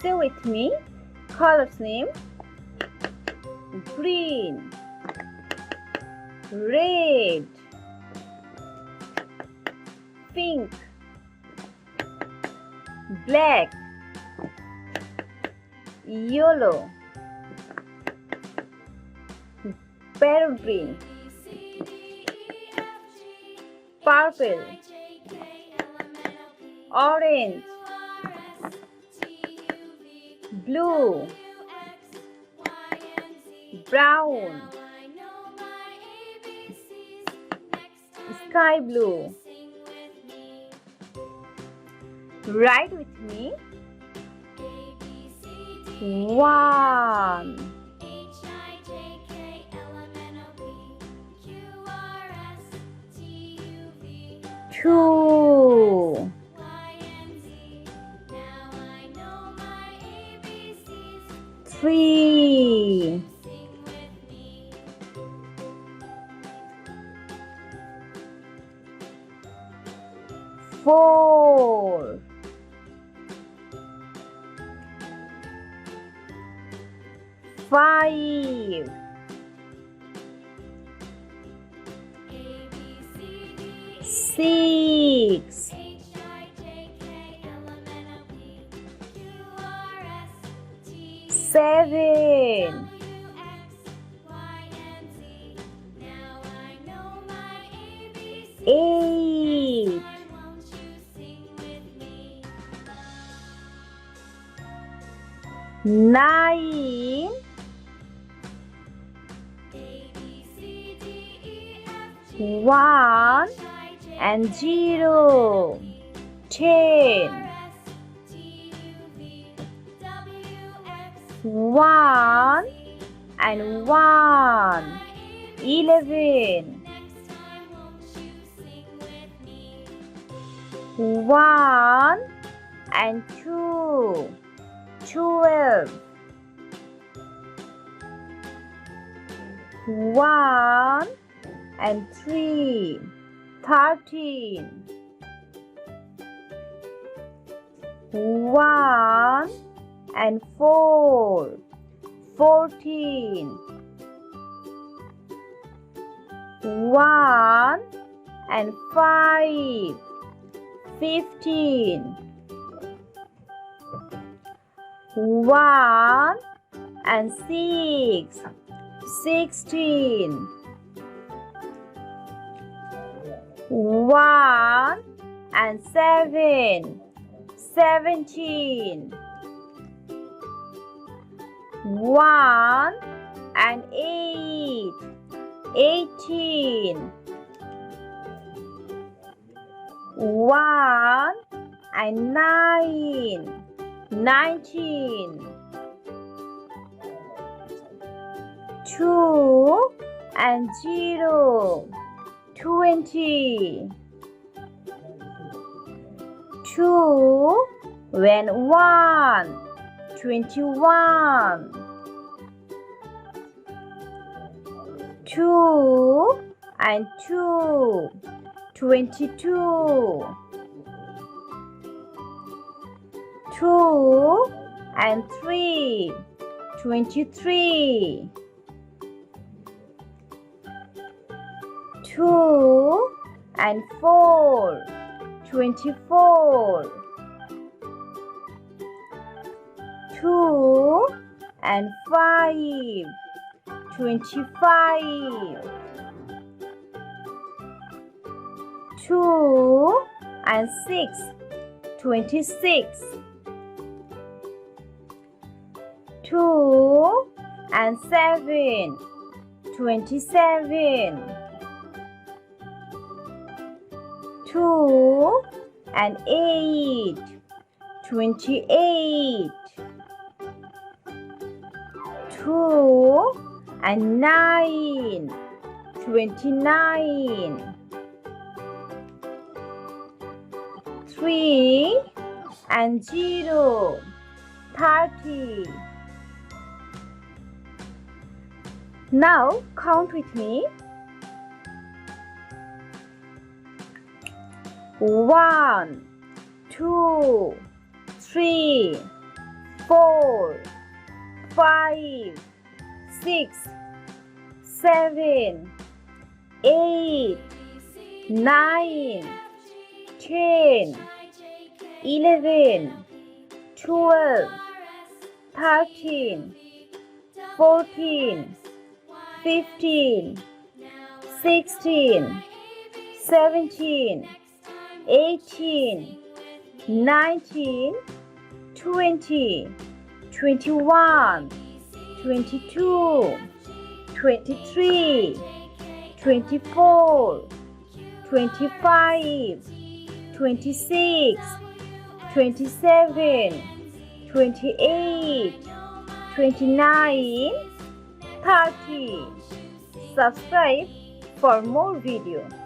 Say with me. Colors name: green, red, pink, black, yellow, parrot green, purple, orange, blue, brown, sky blue. Write with me. 1, 2, 3, 4, 5, 6, 7, 8, 9, 1 and 0, 10, 1 and 1, 11, 1 and 2, 12, 1 and 3, 13, 1 and 4, 14, 1 and 5, 15, 1 and 6, 16, 1 and 7, 17, 1 and 8, 18, 1 and 9, 19, 2 and 0, 20, 2 and 1, 21, 2 and 2, 22, 2 and 3, 23, 2 and 4, 24, 2 and 5, 25, 2 and 6, 26, 2 and 7, 27, 2 and 8, 28, 2 and 9, 29, 3 and 0, 30. Now count with me. 1, 2, 3, 4, 5, 6, 7, 8, 9, 10, 11, 12, 13, 14, 15, 16, 17, 18, 19, 20, 21, 22, 23, 24, 25, 26, 27, 28, 29, 30. Subscribe for more videos.